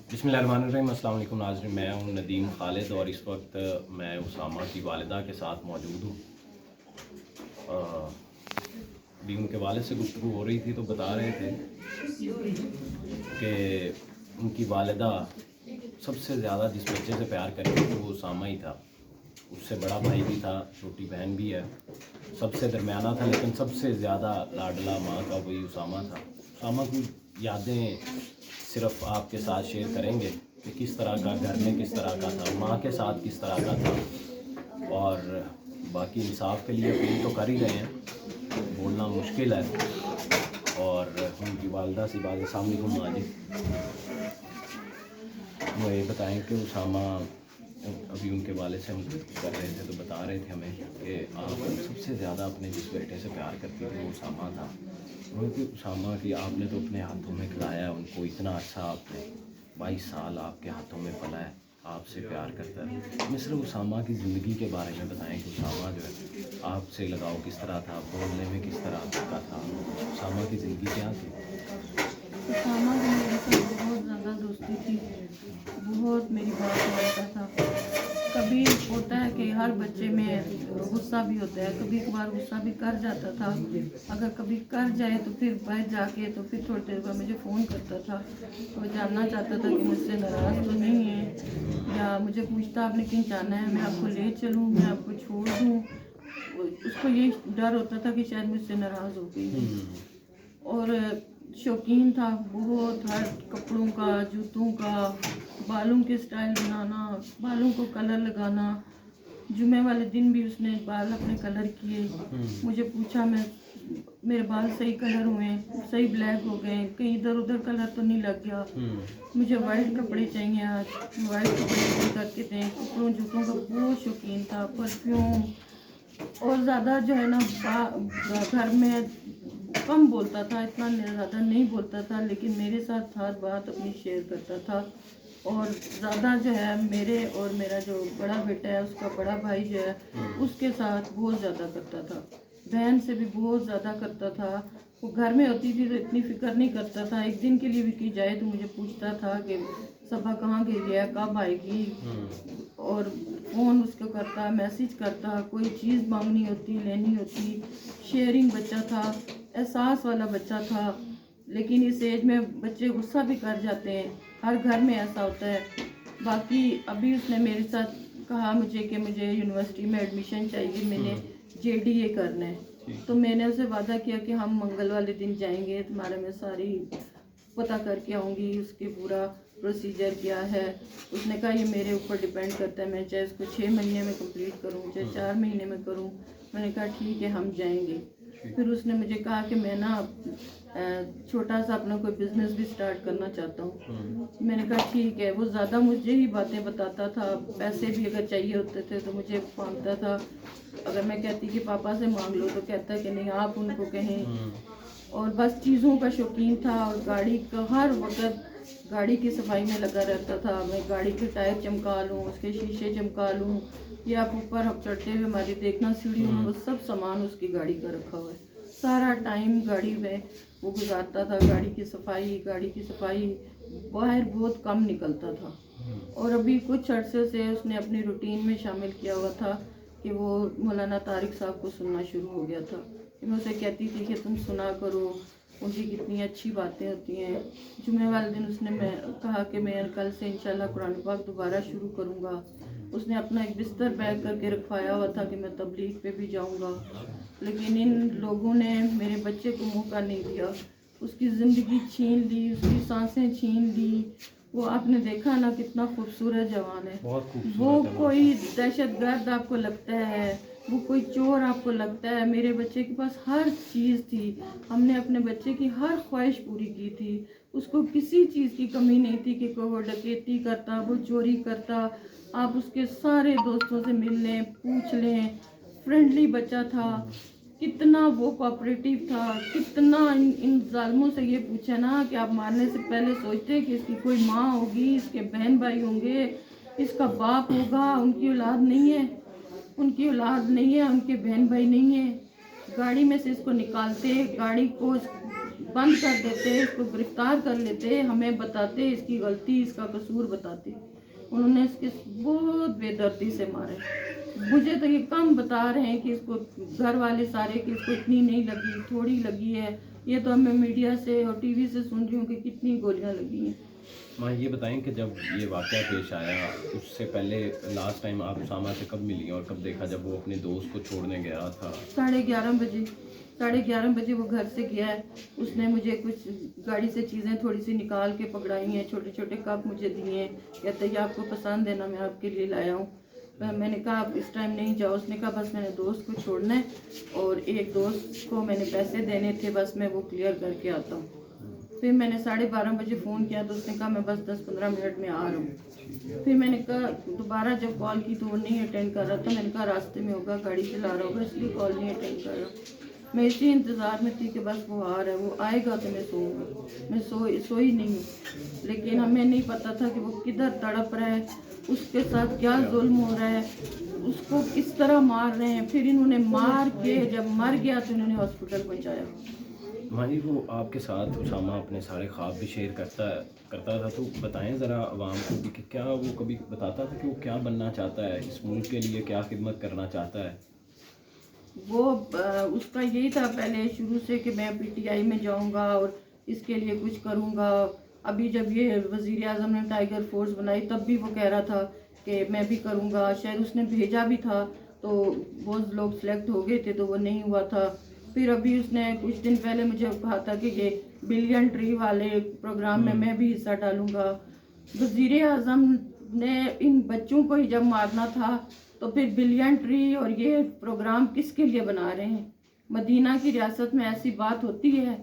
बिस्मिल्लाहिर्रहमानिर्रहीम। अस्सलाम वालेकुम नाज़रीन, मैं हूं नदीम खालिद और इस वक्त मैं उसामा की वालिदा के साथ मौजूद हूँ। अभी उनके वालिद से गुफ्तगू हो रही थी तो बता रहे थे कि उनकी वालिदा सबसे ज़्यादा जिस बच्चे से प्यार करती थी वो उसामा ही था। उससे बड़ा भाई भी था, छोटी बहन भी है, सबसे दरमियाना था, लेकिन सबसे ज़्यादा लाडला माँ का वही उसामा था। उसामा की यादें सिर्फ आपके साथ शेयर करेंगे कि किस तरह का घर में किस तरह का था, माँ के साथ किस तरह का था। और बाकी इंसाफ के लिए अपील तो कर ही रहे हैं, बोलना मुश्किल है। और उनकी वालदा से बात, अस्सलाम वालेकुम माँ जी, वो ये बताएं कि उसामा, अभी उनके वाले से हम कर रहे थे तो बता रहे थे हमें कि आप सबसे ज़्यादा अपने जिस बेटे से प्यार करती थी वो उसामा था। क्योंकि उसामा की आपने तो अपने हाथों में खिलाया उनको, इतना अच्छा आपने 22 साल आपके हाथों में पला है, आपसे प्यार करता है। मिस्र उसामा की ज़िंदगी के बारे में बताएं कि उसामा जो है आपसे लगाव किस तरह था, बोलने में किस तरह का था, उसामा की ज़िंदगी क्या थी? उसामा की मेरे साथ बहुत ज़्यादा दोस्ती थी, बहुत मेरी बात मानता था। कभी होता है कि हर बच्चे में गुस्सा भी होता है, कभी कभार गुस्सा भी कर जाता था। अगर कभी कर जाए तो फिर बाहर जाके तो फिर थोड़ी देर बाद मुझे फ़ोन करता था, तो जानना चाहता था कि मुझसे नाराज़ तो नहीं है, या मुझे पूछता आपने कहीं जाना है, मैं आपको ले चलूँ, मैं आपको छोड़ दूँ। उसको ये डर होता था कि शायद मुझसे नाराज़ हो गई हूँ। और शौकीन था बहुत, हर कपड़ों का, जूतों का, बालों के स्टाइल बनाना, बालों को कलर लगाना। जुमे वाले दिन भी उसने बाल अपने कलर किए, मुझे पूछा, मेरे बाल सही कलर हुए, सही ब्लैक हो गए, कहीं इधर उधर कलर तो नहीं लग गया, मुझे वाइट कपड़े चाहिए आज, वाइट कपड़े करके दें। कपड़ों जूतों का बहुत शौकीन था, परफ्यूम। और ज़्यादा जो है ना घर में कम बोलता था, इतना ज़्यादा नहीं बोलता था, लेकिन मेरे साथ हर बात अपनी शेयर करता था। और ज़्यादा जो है मेरे और मेरा जो बड़ा बेटा है उसका बड़ा भाई जो है उसके साथ बहुत ज़्यादा करता था, बहन से भी बहुत ज़्यादा करता था। वो घर में होती थी तो इतनी फिक्र नहीं करता था, एक दिन के लिए भी की जाए तो मुझे पूछता था कि सबा कहाँ गई है, कब आएगी। और फ़ोन उसको करता, मैसेज करता, कोई चीज़ मांगनी होती, लेनी होती। शेयरिंग बच्चा था, एहसास वाला बच्चा था। लेकिन इस एज में बच्चे गुस्सा भी कर जाते हैं, हर घर में ऐसा होता है। बाकी अभी उसने मेरे साथ कहा मुझे कि मुझे यूनिवर्सिटी में एडमिशन चाहिए, मैंने JDA करना है। तो मैंने उसे वादा किया कि हम मंगल वाले दिन जाएंगे, तुम्हारे में सारी पता करके आऊँगी, उसके पूरा प्रोसीजर क्या है। उसने कहा ये मेरे ऊपर डिपेंड करता है, मैं चाहे उसको 6 महीने में कंप्लीट करूँ, चाहे 4 महीने में करूँ। मैंने कहा ठीक है, हम जाएंगे। फिर उसने मुझे कहा कि मैं ना छोटा सा अपना कोई बिजनेस भी स्टार्ट करना चाहता हूँ। मैंने कहा ठीक है। वो ज़्यादा मुझे ही बातें बताता था, पैसे भी अगर चाहिए होते थे तो मुझे मांगता था। अगर मैं कहती कि पापा से मांग लो तो कहता कि नहीं आप उनको कहें। और बस चीज़ों का शौकीन था, और गाड़ी का हर वक्त गाड़ी की सफाई में लगा रहता था। मैं गाड़ी के टायर चमका लूँ, उसके शीशे चमका लूँ, या आप ऊपर हम चढ़ते हुए हमारी देखना सीढ़ियों में, वो सब सामान उसकी गाड़ी का रखा हुआ है। सारा टाइम गाड़ी में वो गुजारता था, गाड़ी की सफाई। बाहर बहुत कम निकलता था। और अभी कुछ अरसे से उसने अपनी रूटीन में शामिल किया हुआ था कि वो मौलाना तारिक साहब को सुनना शुरू हो गया था। कि मैं उसे कहती थी कि तुम सुना करो, उनकी कितनी अच्छी बातें होती हैं। जुमे वाले दिन उसने मैं कहा कि मैं कल से इंशाल्लाह कुरान पाक दोबारा शुरू करूँगा। उसने अपना एक बिस्तर पैक करके रखवाया हुआ था कि मैं तबलीग पे भी जाऊँगा, लेकिन इन लोगों ने मेरे बच्चे को मौका नहीं दिया। उसकी ज़िंदगी छीन ली, उसकी सांसें छीन ली। वो आपने देखा ना कितना खूबसूरत जवान है। बहुत खूबसूरत वो है कोई माशाल्लाह। दहशतगर्द आपको लगता है, वो कोई चोर आपको लगता है। मेरे बच्चे के पास हर चीज़ थी, हमने अपने बच्चे की हर ख्वाहिश पूरी की थी। उसको किसी चीज़ की कमी नहीं थी कि कोई वो डकैती करता, वो चोरी करता। आप उसके सारे दोस्तों से मिल लें, पूछ लें, फ्रेंडली बच्चा था। कितना वो कोऑपरेटिव था, कितना इन जालिमों से ये पूछे ना कि आप मारने से पहले सोचते कि इसकी कोई माँ होगी, इसके बहन भाई होंगे, इसका बाप होगा। उनकी औलाद नहीं है, उनकी बहन भाई नहीं है। गाड़ी में से इसको निकालते, गाड़ी को बंद कर देते, इसको गिरफ्तार कर लेते, हमें बताते इसकी गलती, इसका कसूर बताते। उन्होंने इसके बहुत बेदर्दी से मारे। मुझे तो ये कम बता रहे हैं कि इसको घर वाले सारे कि इसको इतनी नहीं लगी, थोड़ी लगी है। ये तो मैं मीडिया से और टीवी से सुन रही हूँ कि कितनी गोलियां लगी हैं। माँ ये बताएं कि जब ये वाक़या पेश आया उससे पहले लास्ट टाइम आप उसामा से कब मिली और कब देखा जब वो अपने दोस्त को छोड़ने गया था? 11:30 बजे, 11:30 बजे वो घर से गया है। उसने मुझे कुछ गाड़ी से चीज़ें थोड़ी सी निकाल के पकड़ाई हैं, छोटे छोटे कप मुझे दिए हैं। कहते ये आपको पसंद है ना, मैं आपके लिए लाया हूँ। मैंने कहा आप इस टाइम नहीं जाओ। उसने कहा बस मैंने दोस्त को छोड़ना है और एक दोस्त को मैंने पैसे देने थे, बस मैं वो क्लियर करके आता हूँ। फिर मैंने 12:30 बजे फ़ोन किया तो उसने कहा मैं बस 10-15 मिनट में आ रहा हूँ। फिर मैंने कहा दोबारा जब कॉल की तो वो नहीं अटेंड कर रहा था। मैंने कहा रास्ते में होगा, गाड़ी चला रहा होगा, इसलिए कॉल नहीं अटेंड कर रहा। मैं इसी इंतज़ार में थी कि बस वो आ रहा है, वो आएगा तो मैं सोऊंगी। मैं सोई नहीं हूँ। लेकिन हमें नहीं पता था कि वो किधर तड़प रहा है, उसके साथ क्या जुल्म हो रहा है, उसको किस तरह मार रहे हैं। फिर इन्होंने मार के जब मर गया तो इन्होंने हॉस्पिटल पहुँचाया। माँ जी वो आपके साथ उसामा अपने सारे ख्वाब भी शेयर करता था, तो बताएं ज़रा आवाम को कि क्या वो कभी बताता था कि वो क्या बनना चाहता है, इस मुल्क के लिए क्या खिदमत करना चाहता है? वो उसका यही था पहले शुरू से कि मैं पीटीआई में जाऊंगा और इसके लिए कुछ करूंगा। अभी जब ये वज़ीर आज़म ने टाइगर फोर्स बनाई तब भी वो कह रहा था कि मैं भी करूंगा। शायद उसने भेजा भी था तो बहुत लोग सेलेक्ट हो गए थे तो वो नहीं हुआ था। फिर अभी उसने कुछ दिन पहले मुझे कहा था कि ये बिलियन ट्री वाले प्रोग्राम में मैं भी हिस्सा डालूंगा। वज़ीर आज़म ने इन बच्चों को ही जब मारना था तो फिर बिलियन ट्री और ये प्रोग्राम किसके लिए बना रहे हैं? मदीना की रियासत में ऐसी बात होती है?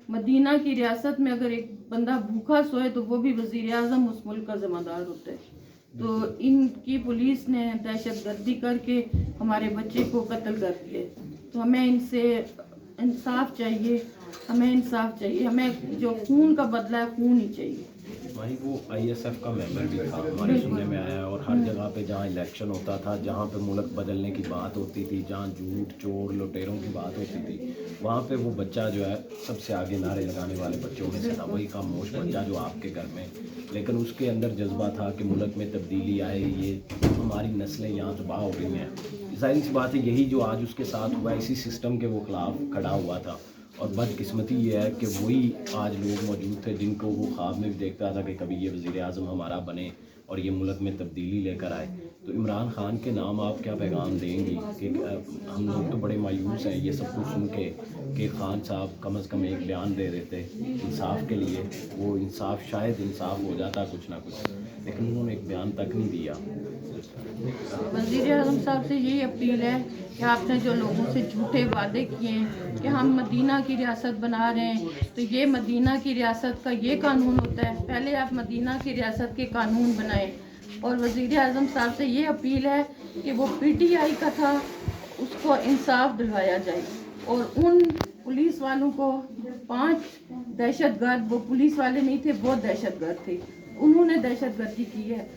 मदीना की रियासत में अगर एक बंदा भूखा सोए तो वो भी वज़ीर आज़म उस मुल्क का ज़िम्मेदार होता है। तो इनकी पुलिस ने दहशत गर्दी करके हमारे बच्चे को कत्ल कर दिया। तो हमें इनसे इंसाफ चाहिए, हमें इंसाफ चाहिए। हमें जो खून का बदला है खून ही चाहिए। भाई वो आईएसएफ का मेंबर भी था, हमारे सुनने में आया, और हर जगह पे जहाँ इलेक्शन होता था, जहाँ पे मुल्क बदलने की बात होती थी, जहाँ झूठ चोर लुटेरों की बात होती थी, वहाँ पे वो बच्चा जो है सबसे आगे नारे लगाने वाले बच्चों में से था। वही खामोश बच्चा जो आपके घर में, लेकिन उसके अंदर जज्बा था कि मुल्क में तब्दीली आए, ये हमारी नस्लें यहाँ तबाह हो गई हैं। ज़ाहिर सी बात है यही जो आज उसके साथ हुआ, इसी सिस्टम के वो खिलाफ खड़ा हुआ था। और बदकिस्मती ये है कि वही आज लोग मौजूद थे जिनको वो ख्वाब में भी देखता था कि कभी ये वज़ीर आज़म हमारा बने और ये मुल्क में तब्दीली लेकर आए। तो इमरान ख़ान के नाम आप क्या पैगाम देंगी कि हम लोग तो बड़े मायूस हैं ये सब कुछ सुन के कि खान साहब कम से कम एक बयान दे देते इंसाफ के लिए, वो इंसाफ शायद इंसाफ हो जाता कुछ ना कुछ, लेकिन उन्होंने एक बयान तक नहीं दिया। वज़ीर आज़म साहब से यही अपील है कि आपने जो लोगों से झूठे वादे किए हैं कि हम मदीना की रियासत बना रहे हैं, तो ये मदीना की रियासत का ये कानून होता है, पहले आप मदीना की रियासत के कानून बनाएं। और वज़ीर आज़म साहब से ये अपील है कि वो पीटीआई का था उसको इंसाफ दिलवाया जाए। और उन पुलिस वालों को 5 दहशतगर्द, वो पुलिस वाले नहीं थे, वो दहशतगर्द थे, उन्होंने दहशतगर्दी की है,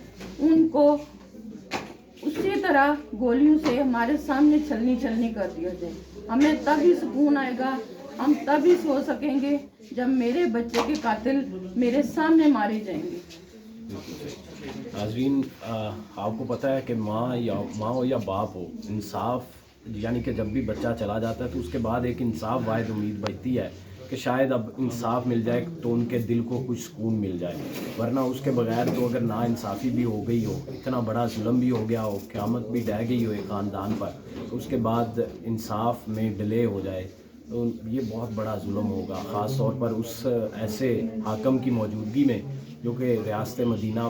उनको उसी तरह गोलियों से हमारे सामने छलनी कर दिया जाए। हमें तभी सुकून आएगा, हम तभी सो सकेंगे जब मेरे बच्चे के कातिल मेरे सामने मारे जाएंगे। नाज़रीन, आपको पता है कि माँ हो या बाप हो, इंसाफ यानी कि जब भी बच्चा चला जाता है तो उसके बाद एक इंसाफ वाहिद उम्मीद बचती है कि शायद अब इंसाफ मिल जाए तो उनके दिल को कुछ सुकून मिल जाए, वरना उसके बगैर तो अगर ना इंसाफ़ी भी हो गई हो, इतना बड़ा जुल्म भी हो गया हो, क़यामत भी ढह गई हो एक ख़ानदान पर, तो उसके बाद इंसाफ में डिले हो जाए तो ये बहुत बड़ा जुल्म होगा, ख़ास तौर पर उस ऐसे हाकम की मौजूदगी में जो कि रियासत मदीना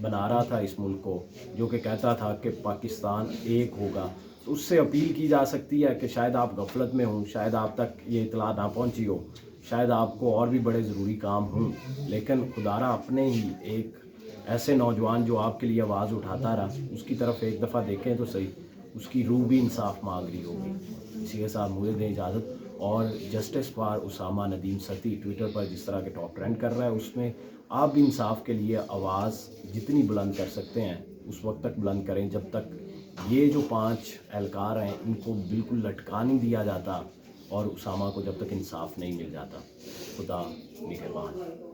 बना रहा था इस मुल्क को, जो कि कहता था कि पाकिस्तान एक होगा। तो उससे अपील की जा सकती है कि शायद आप गफलत में हों, शायद आप तक ये इतला ना पहुंची हो, शायद आपको और भी बड़े ज़रूरी काम हों, लेकिन खुदारा अपने ही एक ऐसे नौजवान जो आपके लिए आवाज़ उठाता रहा, उसकी तरफ एक दफ़ा देखें तो सही, उसकी रूह भी इंसाफ मांग रही होगी। इसी के साथ मुझे दें इजाज़त। और justice for Usama Nadeem Satti Twitter पर जिस तरह के टॉप ट्रेंड कर रहा है, उसमें आप भी इंसाफ के लिए आवाज़ जितनी बुलंद कर सकते हैं उस वक्त तक बुलंद करें जब तक ये जो 5 एहलकार हैं इनको बिल्कुल लटका नहीं दिया जाता, اور اسامہ کو جب تک انصاف نہیں مل جاتا. خدا نگہبان.